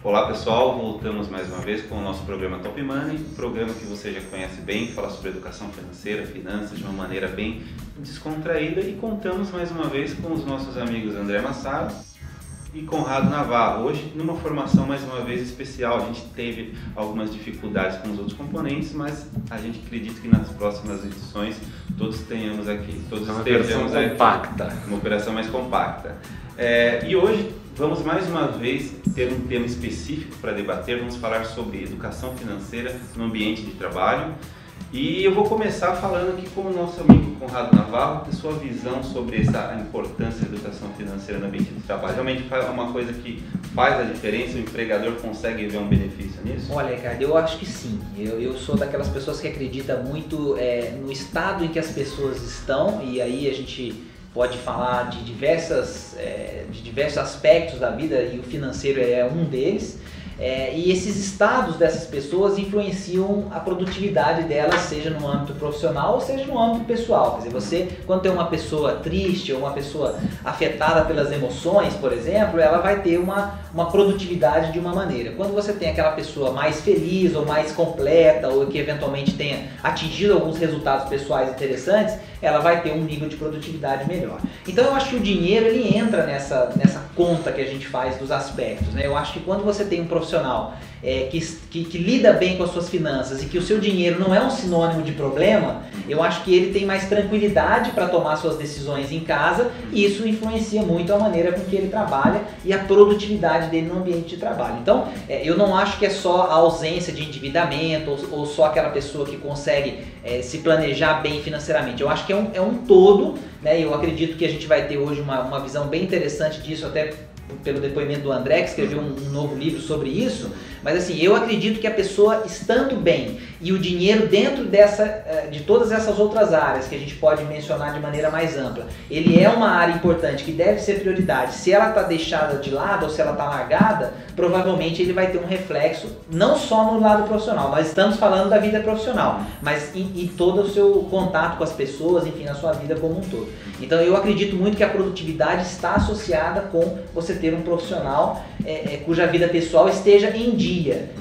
Olá pessoal, voltamos mais uma vez com o nosso programa Top Money, um programa que você já conhece bem, que fala sobre educação financeira, finanças de uma maneira bem descontraída, e contamos mais uma vez com os nossos amigos André Massaro e Conrado Navarro. Hoje numa formação mais uma vez especial. A gente teve algumas dificuldades com os outros componentes, mas a gente acredita que nas próximas edições todos tenhamos aqui, todos estejamos aqui, uma operação mais compacta. E hoje vamos mais uma vez ter um tema específico para debater. Vamos falar sobre educação financeira no ambiente de trabalho. E eu vou começar falando aqui com o nosso amigo Conrado Navarro, da sua visão sobre essa importância da educação financeira no ambiente de trabalho. Realmente é uma coisa que faz a diferença? O empregador consegue ver um benefício nisso? Olha, Ricardo, eu acho que sim. Eu sou daquelas pessoas que acredita muito no estado em que as pessoas estão, e aí a gente pode falar de diversos aspectos da vida, e o financeiro é um deles. E esses estados dessas pessoas influenciam a produtividade delas, seja no âmbito profissional ou seja no âmbito pessoal. Quer dizer, você, quando tem uma pessoa triste ou uma pessoa afetada pelas emoções, por exemplo, ela vai ter uma produtividade de uma maneira. Quando você tem aquela pessoa mais feliz ou mais completa, ou que eventualmente tenha atingido alguns resultados pessoais interessantes, ela vai ter um nível de produtividade melhor. Então eu acho que o dinheiro ele entra nessa conta que a gente faz dos aspectos, né? Eu acho que quando você tem um profissional que lida bem com as suas finanças e que o seu dinheiro não é um sinônimo de problema, eu acho que ele tem mais tranquilidade para tomar suas decisões em casa, e isso influencia muito a maneira com que ele trabalha e a produtividade dele no ambiente de trabalho. Então eu não acho que é só a ausência de endividamento ou só aquela pessoa que consegue se planejar bem financeiramente. Eu acho que é um todo, né? Eu acredito que a gente vai ter hoje uma visão bem interessante disso, até pelo depoimento do André, que escreveu um novo livro sobre isso. Mas assim, eu acredito que a pessoa estando bem e o dinheiro dentro de todas essas outras áreas que a gente pode mencionar de maneira mais ampla, ele é uma área importante que deve ser prioridade. Se ela está deixada de lado ou se ela está largada, provavelmente ele vai ter um reflexo não só no lado profissional. Nós estamos falando da vida profissional, mas em todo o seu contato com as pessoas, enfim, na sua vida como um todo. Então eu acredito muito que a produtividade está associada com você ter um profissional cuja vida pessoal esteja em dia.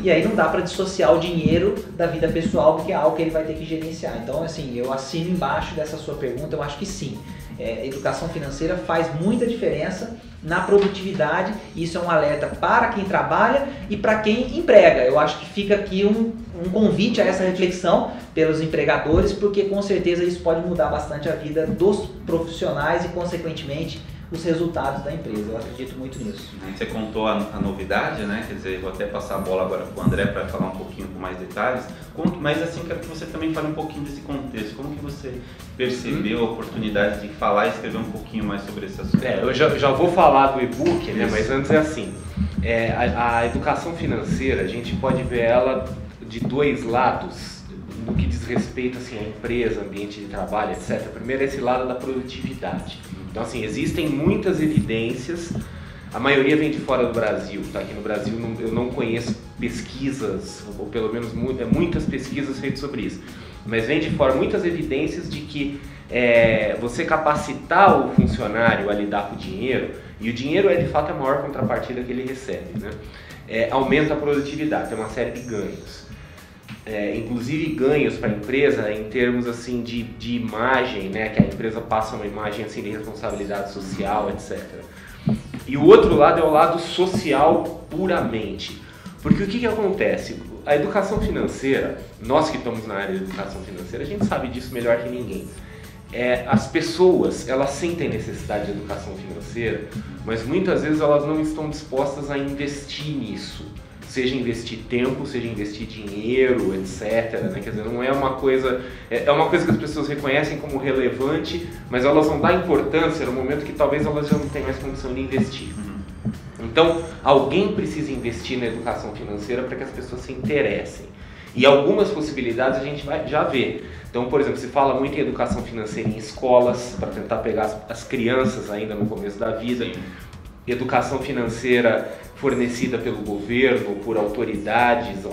E aí não dá para dissociar o dinheiro da vida pessoal, porque é algo que ele vai ter que gerenciar. Então, assim, eu assino embaixo dessa sua pergunta, eu acho que sim. Educação financeira faz muita diferença na produtividade, e isso é um alerta para quem trabalha e para quem emprega. Eu acho que fica aqui um convite a essa reflexão pelos empregadores, porque com certeza isso pode mudar bastante a vida dos profissionais e, consequentemente, os resultados da empresa. Eu acredito muito nisso. Você contou a novidade, né? Quer dizer, vou até passar a bola agora para o André para falar um pouquinho com mais detalhes. Mas assim, quero que você também fale um pouquinho desse contexto. Como que você percebeu a oportunidade de falar e escrever um pouquinho mais sobre esse assunto? Eu já vou falar do e-book, né? Mas antes é assim. A educação financeira, a gente pode ver ela de dois lados no que diz respeito assim, à empresa, ambiente de trabalho, etc. Primeiro, esse lado da produtividade. Então, assim, existem muitas evidências, a maioria vem de fora do Brasil, tá? Aqui no Brasil eu não conheço pesquisas, ou pelo menos muitas pesquisas feitas sobre isso, mas vem de fora muitas evidências de que você capacitar o funcionário a lidar com o dinheiro, e o dinheiro de fato a maior contrapartida que ele recebe, né? Aumenta a produtividade, tem uma série de ganhos. Inclusive ganhos para a empresa em termos assim de imagem, né, que a empresa passa uma imagem assim de responsabilidade social, etc. E o outro lado é o lado social puramente, porque o que acontece? A educação financeira, nós que estamos na área de educação financeira, a gente sabe disso melhor que ninguém. As pessoas, elas sentem necessidade de educação financeira, mas muitas vezes elas não estão dispostas a investir nisso. Seja investir tempo, seja investir dinheiro, etc. Né? Quer dizer, não é uma coisa... É uma coisa que as pessoas reconhecem como relevante, mas elas vão dar importância no momento que talvez elas já não tenham mais condição de investir. Então, alguém precisa investir na educação financeira para que as pessoas se interessem. E algumas possibilidades a gente vai já ver. Então, por exemplo, se fala muito em educação financeira em escolas, para tentar pegar as crianças ainda no começo da vida. Educação financeira fornecida pelo governo, por autoridades,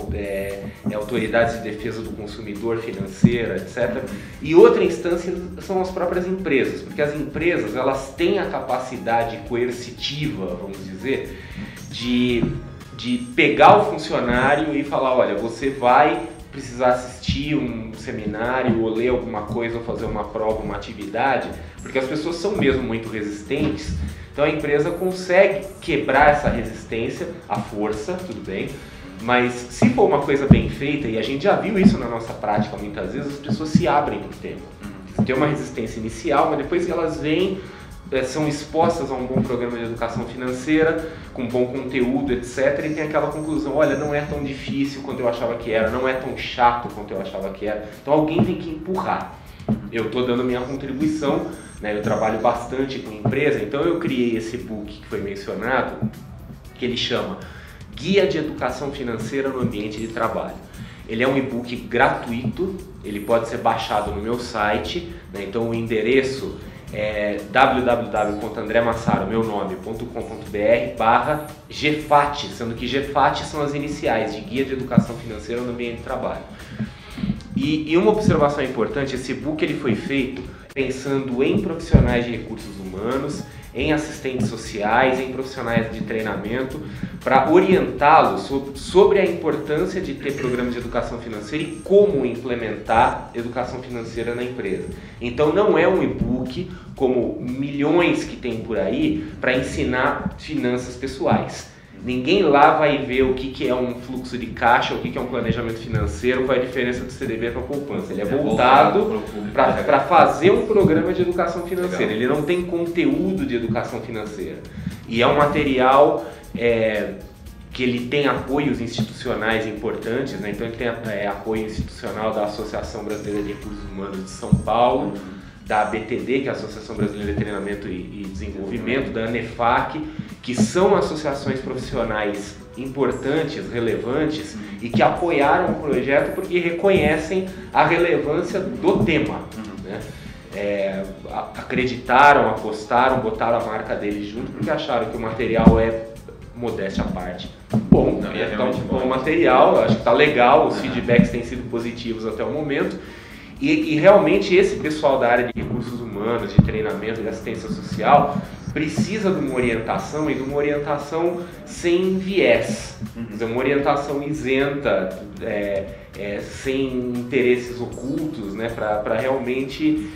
autoridades de defesa do consumidor financeira, etc. E outra instância são as próprias empresas, porque as empresas elas têm a capacidade coercitiva, vamos dizer, de de pegar o funcionário e falar, olha, você vai precisar assistir um seminário ou ler alguma coisa ou fazer uma prova, uma atividade, porque as pessoas são mesmo muito resistentes. Então a empresa consegue quebrar essa resistência à força, tudo bem, mas se for uma coisa bem feita, e a gente já viu isso na nossa prática muitas vezes, as pessoas se abrem para o tema. Tem uma resistência inicial, mas depois que elas vêm, são expostas a um bom programa de educação financeira, com bom conteúdo, etc. E tem aquela conclusão, olha, não é tão difícil quanto eu achava que era, não é tão chato quanto eu achava que era. Então alguém tem que empurrar. Eu estou dando minha contribuição, né? Eu trabalho bastante com empresa, então eu criei esse book que foi mencionado, que ele chama Guia de Educação Financeira no Ambiente de Trabalho. Ele é um e-book gratuito, ele pode ser baixado no meu site, né? Então o endereço é www.andremassaro.com.br/GFAT, sendo que GFAT são as iniciais de Guia de Educação Financeira no Ambiente de Trabalho. E uma observação importante, esse e-book ele foi feito pensando em profissionais de recursos humanos, em assistentes sociais, em profissionais de treinamento, para orientá-los sobre a importância de ter programas de educação financeira e como implementar educação financeira na empresa. Então não é um e-book como milhões que tem por aí para ensinar finanças pessoais. Ninguém lá vai ver o que é um fluxo de caixa, o que é um planejamento financeiro, qual é a diferença do CDB para a poupança. Ele é voltado para fazer um programa de educação financeira. Legal. Ele não tem conteúdo de educação financeira. E é um material que ele tem apoios institucionais importantes, né? Então ele tem apoio institucional da Associação Brasileira de Recursos Humanos de São Paulo, da ABTD, que é a Associação Brasileira de Treinamento e Desenvolvimento, da ANEFAC, que são associações profissionais importantes, relevantes e que apoiaram o projeto porque reconhecem a relevância do tema, né? Acreditaram, apostaram, botaram a marca deles junto porque acharam que o material é, modéstia à parte, bom, bom material, acho que está legal, os feedbacks têm sido positivos até o momento. E realmente esse pessoal da área de recursos humanos, de treinamento, de assistência social, precisa de uma orientação e de uma orientação sem viés, uma orientação isenta, sem interesses ocultos, né, para realmente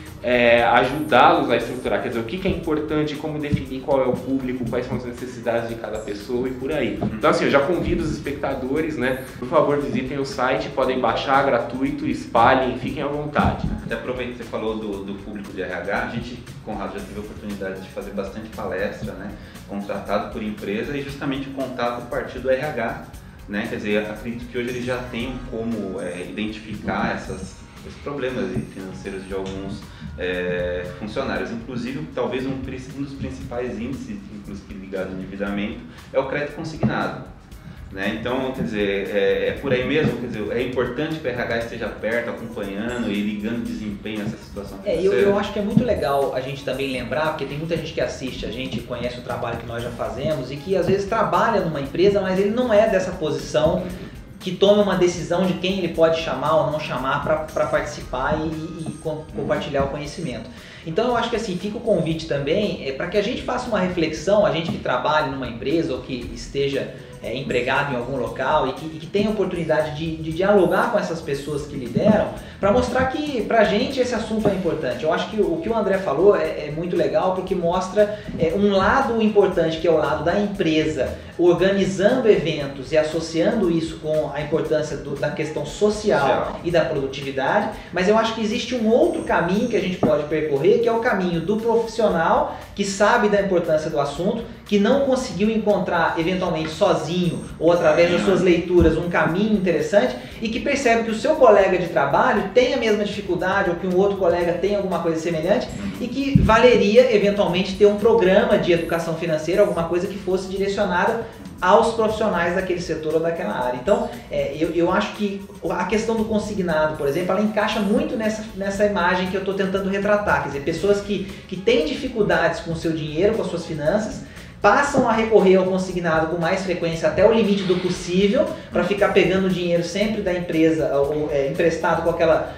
ajudá-los a estruturar, quer dizer, o que é importante, como definir qual é o público, quais são as necessidades de cada pessoa e por aí. Então assim, eu já convido os espectadores, né, por favor visitem o site, podem baixar gratuito, espalhem, fiquem à vontade. Até aproveitando que você falou do público de RH, a gente, Conrado, já teve a oportunidade de fazer bastante palestra, né, contratado por empresa e justamente o contato a partir do RH, né, quer dizer, acredito que hoje eles já têm como identificar esses problemas financeiros de alguns funcionários. Inclusive, talvez um dos principais índices, inclusive ligado ao endividamento, é o crédito consignado, né? Então, quer dizer, é por aí mesmo, quer dizer, é importante que o RH esteja perto, acompanhando e ligando desempenho nessa situação financeira. Eu acho que é muito legal a gente também lembrar, porque tem muita gente que assiste a gente, conhece o trabalho que nós já fazemos e que às vezes trabalha numa empresa, mas ele não é dessa posição que toma uma decisão de quem ele pode chamar ou não chamar para participar e compartilhar o conhecimento. Então eu acho que assim, fica o convite também para que a gente faça uma reflexão, a gente que trabalha numa empresa ou que esteja empregado em algum local e que tenha oportunidade de dialogar com essas pessoas que lideram, para mostrar que pra gente esse assunto é importante. Eu acho que o que o André falou é muito legal porque mostra um lado importante, que é o lado da empresa, organizando eventos e associando isso com a importância da questão social e da produtividade, mas eu acho que existe um outro caminho que a gente pode percorrer, que é o caminho do profissional que sabe da importância do assunto, que não conseguiu encontrar eventualmente sozinho ou através das suas leituras um caminho interessante e que percebe que o seu colega de trabalho tem a mesma dificuldade ou que um outro colega tem alguma coisa semelhante e que valeria eventualmente ter um programa de educação financeira, alguma coisa que fosse direcionada aos profissionais daquele setor ou daquela área. Então, eu acho que a questão do consignado, por exemplo, ela encaixa muito nessa imagem que eu estou tentando retratar. Quer dizer, pessoas que têm dificuldades com o seu dinheiro, com as suas finanças, passam a recorrer ao consignado com mais frequência até o limite do possível, para ficar pegando o dinheiro sempre da empresa, ou emprestado com aquela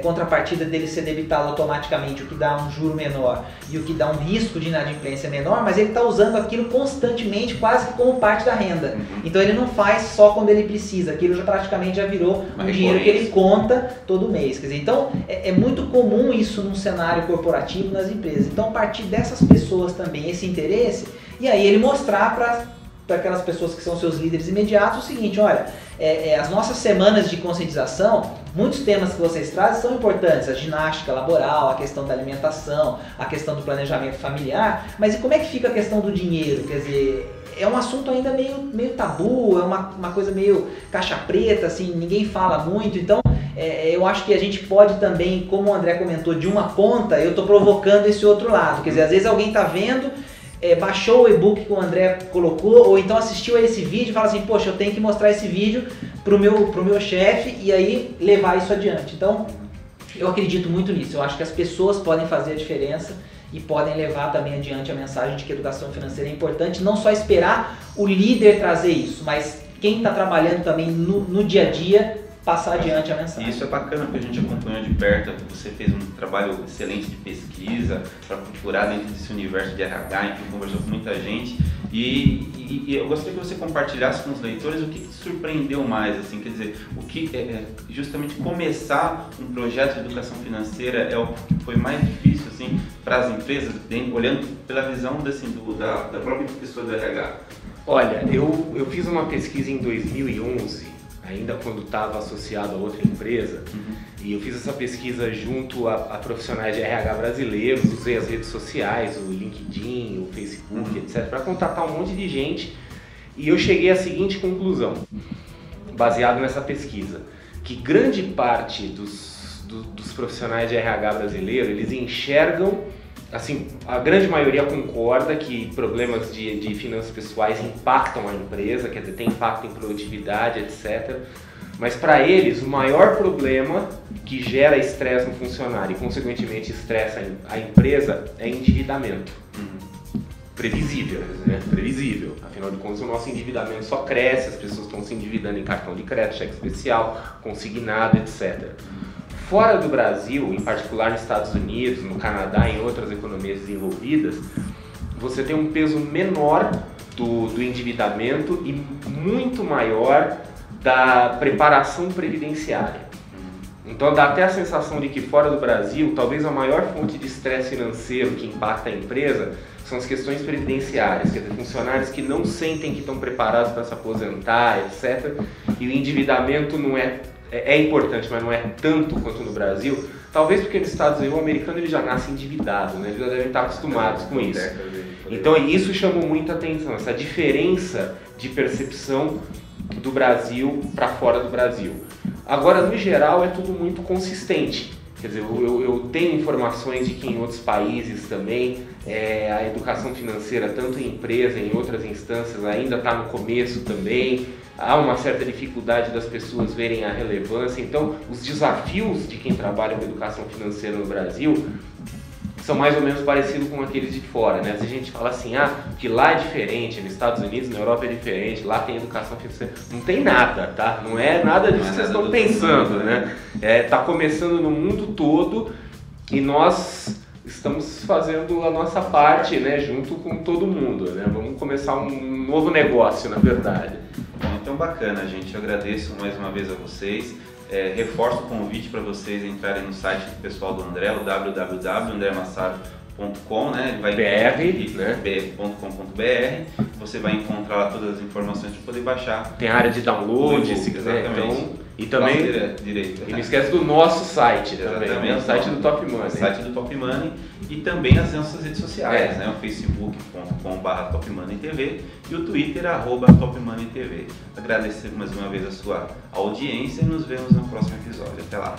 contrapartida dele ser debitado automaticamente, o que dá um juro menor e o que dá um risco de inadimplência menor, mas ele está usando aquilo constantemente, quase que como parte da renda. Então ele não faz só quando ele precisa, aquilo praticamente já virou um dinheiro que ele conta todo mês. Quer dizer, então é muito comum isso num cenário corporativo nas empresas. Então, a partir dessas pessoas também, esse interesse, e aí ele mostrar para aquelas pessoas que são seus líderes imediatos o seguinte: olha, as nossas semanas de conscientização, muitos temas que vocês trazem são importantes, a ginástica laboral, a questão da alimentação, a questão do planejamento familiar, mas e como é que fica a questão do dinheiro? Quer dizer, é um assunto ainda meio tabu, é uma coisa meio caixa preta, assim, ninguém fala muito. Então eu acho que a gente pode também, como o André comentou, de uma ponta, eu estou provocando esse outro lado. Quer dizer, às vezes alguém está vendo, baixou o e-book que o André colocou, ou então assistiu a esse vídeo e fala assim: poxa, eu tenho que mostrar esse vídeo pro meu chefe e aí levar isso adiante. Então, eu acredito muito nisso. Eu acho que as pessoas podem fazer a diferença e podem levar também adiante a mensagem de que a educação financeira é importante, não só esperar o líder trazer isso, mas quem está trabalhando também no dia a dia passar adiante a mensagem. E isso é bacana, porque a gente acompanhou de perto, você fez um trabalho excelente de pesquisa para procurar dentro desse universo de RH, enfim, conversou com muita gente, e eu gostaria que você compartilhasse com os leitores o que te surpreendeu mais, assim, quer dizer, o que justamente começar um projeto de educação financeira é o que foi mais difícil, assim, para as empresas, olhando pela visão da própria pessoa do RH. Olha, eu fiz uma pesquisa em 2011, ainda quando estava associado a outra empresa, e eu fiz essa pesquisa junto a profissionais de RH brasileiros, usei as redes sociais, o LinkedIn, o Facebook, etc., para contatar um monte de gente, e eu cheguei à seguinte conclusão, baseado nessa pesquisa, que grande parte dos profissionais de RH brasileiro, eles enxergam, assim, a grande maioria concorda que problemas de finanças pessoais impactam a empresa, quer dizer, tem impacto em produtividade, etc. Mas para eles, o maior problema que gera estresse no funcionário e, consequentemente, estressa a empresa é endividamento. Previsível, né? Previsível. Afinal de contas, o nosso endividamento só cresce, as pessoas estão se endividando em cartão de crédito, cheque especial, consignado, etc. Fora do Brasil, em particular nos Estados Unidos, no Canadá e em outras economias desenvolvidas, você tem um peso menor do endividamento e muito maior da preparação previdenciária. Então dá até a sensação de que fora do Brasil, talvez a maior fonte de estresse financeiro que impacta a empresa são as questões previdenciárias, quer dizer, funcionários que não sentem que estão preparados para se aposentar, etc. E o endividamento não é importante, mas não é tanto quanto no Brasil, talvez porque nos Estados Unidos o americano ele já nasce endividado, né? Eles já devem estar acostumados com isso. Então isso chamou muita atenção, essa diferença de percepção do Brasil para fora do Brasil. Agora, no geral, é tudo muito consistente. Quer dizer, eu tenho informações de que em outros países também a educação financeira, tanto em empresa, em outras instâncias, ainda está no começo também. Há uma certa dificuldade das pessoas verem a relevância. Então, os desafios de quem trabalha com educação financeira no Brasil são mais ou menos parecidos com aqueles de fora, né? Se a gente fala assim, que lá é diferente, nos Estados Unidos, na Europa é diferente, lá tem educação financeira, não tem nada, tá? Não é nada disso que vocês estão pensando, né? Tá começando no mundo todo e nós estamos fazendo a nossa parte, né, junto com todo mundo, né? Vamos começar um novo negócio, na verdade. Bom, então bacana, gente. Eu agradeço mais uma vez a vocês. Reforço o convite para vocês entrarem no site do pessoal do André, o www.andremassaro.com, né? Ele vai br.com.br. Você vai encontrar lá todas as informações para poder baixar. Tem área de download, se quiser. Então, e também direito. E não esquece do nosso site também, né? O site do Top Money. O site do Top Money e também as nossas redes sociais, né? O facebook.com/topmoneytv e o Twitter @topmoneytv. Agradecer mais uma vez a sua audiência e nos vemos no próximo episódio. Até lá!